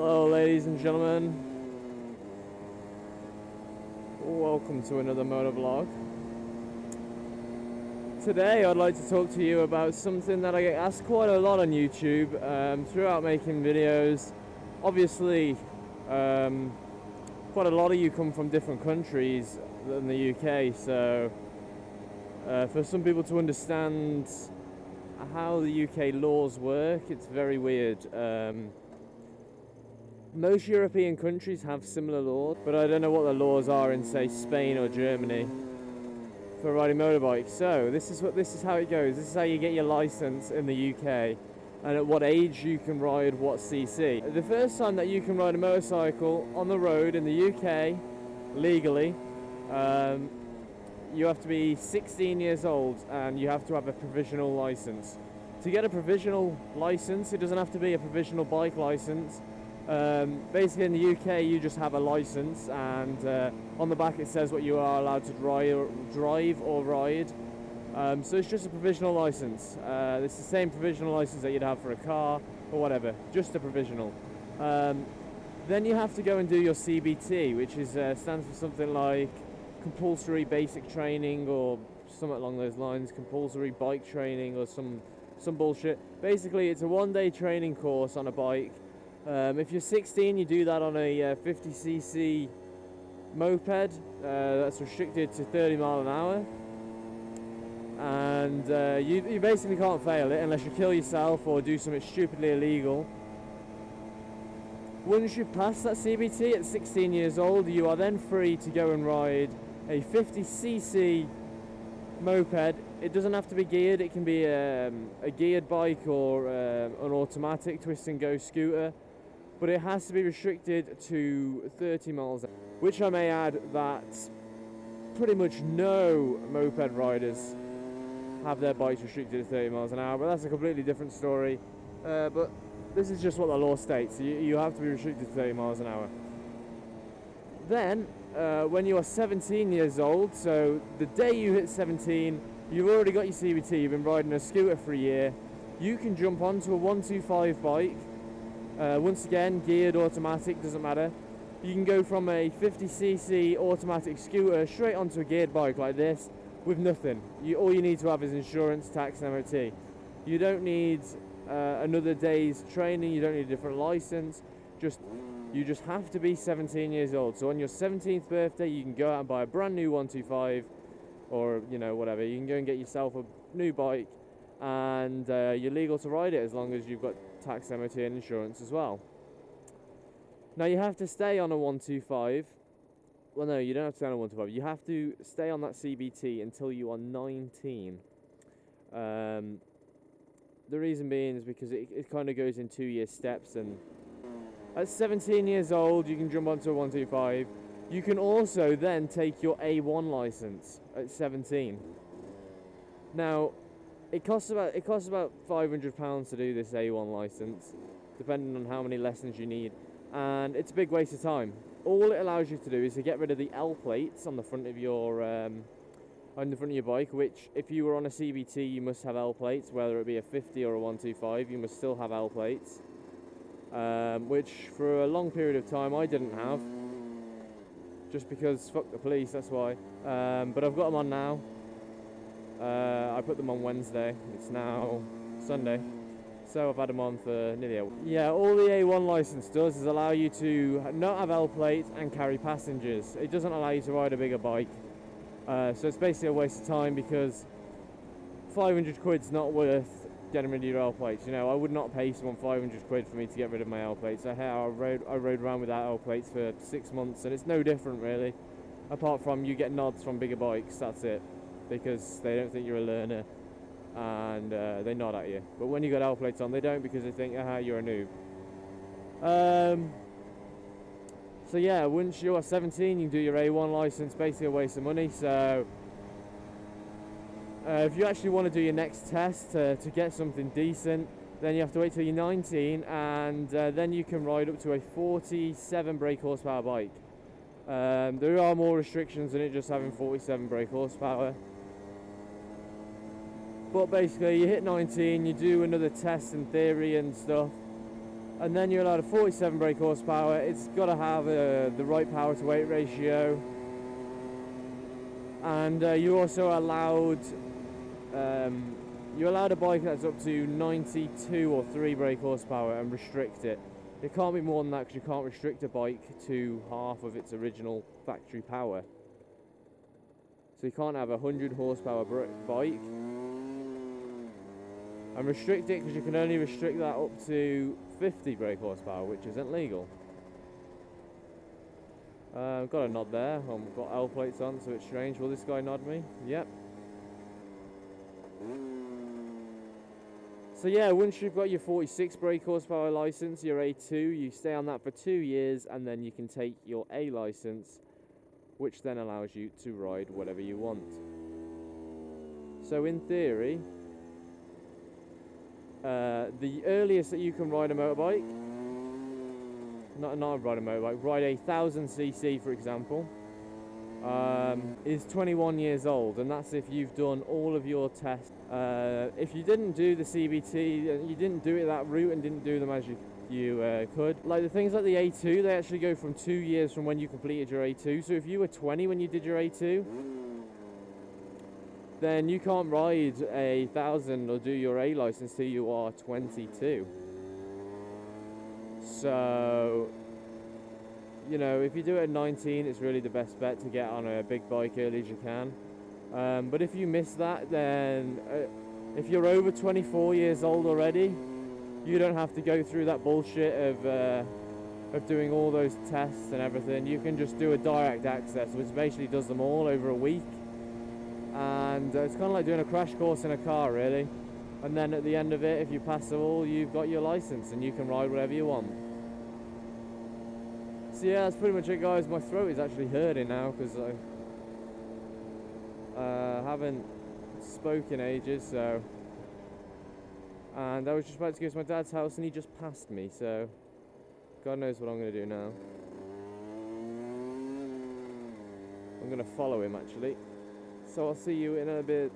Hello ladies and gentlemen, welcome to another motovlog. Today I'd like to talk to you about something that I get asked quite a lot on YouTube throughout making videos. Obviously quite a lot of you come from different countries than the UK, so for some people to understand how the UK laws work, it's very weird. Most European countries have similar laws, but I don't know what the laws are in, say, Spain or Germany for riding motorbikes. So this is how it goes. This is how you get your license in the UK, and at what age you can ride what CC. The first time that you can ride a motorcycle on the road in the UK legally, you have to be 16 years old and you have to have a provisional license. To get a provisional license, it doesn't have to be a provisional bike license. Basically in the UK you just have a license, and on the back it says what you are allowed to drive or ride. So it's just a provisional license. It's the same provisional license that you'd have for a car or whatever, just a provisional. Then you have to go and do your CBT, which is stands for something like compulsory basic training or something along those lines, compulsory bike training or some bullshit. Basically it's a one-day training course on a bike. If you're 16, you do that on a 50cc moped that's restricted to 30 miles an hour, and you basically can't fail it unless you kill yourself or do something stupidly illegal. Once you pass that CBT at 16 years old, you are then free to go and ride a 50cc moped. It doesn't have to be geared, it can be a geared bike or an automatic twist and go scooter, but it has to be restricted to 30 miles, which I may add that pretty much no moped riders have their bikes restricted to 30 miles an hour, but that's a completely different story. But this is just what the law states. You have to be restricted to 30 miles an hour. Then when you are 17 years old, so the day you hit 17, you've already got your CBT, you've been riding a scooter for a year, you can jump onto a 125 bike. Once again, geared, automatic, doesn't matter. You can go from a 50cc automatic scooter straight onto a geared bike like this with nothing. All you need to have is insurance, tax and MOT. You don't need another day's training, you don't need a different license, you just have to be 17 years old. So on your 17th birthday you can go out and buy a brand new 125, or you know, whatever. You can go and get yourself a new bike, and you're legal to ride it as long as you've got tax, MOT and insurance as well. Now you have to stay on a 125. Well, no, you don't have to stay on a 125. You have to stay on that CBT until you are 19. The reason being is because it kind of goes in 2-year steps, and at 17 years old you can jump onto a 125. You can also then take your A1 license at 17. Now it costs about £500 to do this A1 license, depending on how many lessons you need, and it's a big waste of time. All it allows you to do is to get rid of the L plates on the front of your bike, which if you were on a CBT you must have L plates, whether it be a 50 or a 125, you must still have L plates, which for a long period of time I didn't have, just because fuck the police, that's why. But I've got them on now. I put them on Wednesday, it's now Sunday, so I've had them on for nearly a week. Yeah, all the A1 license does is allow you to not have L plates and carry passengers. It doesn't allow you to ride a bigger bike. So it's basically a waste of time, because 500 quid's not worth getting rid of your L plates. You know, I would not pay someone 500 quid for me to get rid of my L plates. I rode around without L plates for 6 months, and it's no different really, apart from you get nods from bigger bikes, that's it, because they don't think you're a learner, and they nod at you. But when you got L plates on, they don't, because they think, aha, you're a noob. So yeah, once you're 17 you can do your A1 license, basically a waste of money. So if you actually want to do your next test to get something decent, then you have to wait till you're 19, and then you can ride up to a 47 brake horsepower bike. There are more restrictions than it just having 47 brake horsepower. But basically you hit 19, you do another test in theory and stuff, And then you're allowed a 47 brake horsepower. It's got to have the right power to weight ratio. And you're also allowed a bike that's up to 92 or 3 brake horsepower and restrict it. It can't be more than that because you can't restrict a bike to half of its original factory power. So you can't have a 100 horsepower bike and restrict it because you can only restrict that up to 50 brake horsepower, which isn't legal. I've got a nod there. I've got L plates on, so it's strange. Will this guy nod me? Yep. So yeah, once you've got your 46 brake horsepower license, your A2, you stay on that for 2 years, and then you can take your A license, which then allows you to ride whatever you want. So in theory, the earliest that you can ride a motorbike, not ride a motorbike, ride a 1000cc for example, is 21 years old, and that's if you've done all of your tests. If you didn't do the CBT, you didn't do it that route and didn't do them as you could. Like the things like the A2, they actually go from 2 years from when you completed your A2. So if you were 20 when you did your A2, then you can't ride a 1000 or do your A license till you are 22. So, you know, if you do it at 19, it's really the best bet to get on a big bike early as you can. But if you miss that, then if you're over 24 years old already, you don't have to go through that bullshit of doing all those tests and everything. You can just do a direct access, which basically does them all over a week. And it's kind of like doing a crash course in a car, really. And then at the end of it, if you pass them all, you've got your license and you can ride whatever you want. So yeah, that's pretty much it, guys. My throat is actually hurting now because I haven't spoken in ages, so. And I was just about to go to my dad's house and he just passed me, so God knows what I'm going to do now. I'm going to follow him, actually. So I'll see you in a bit.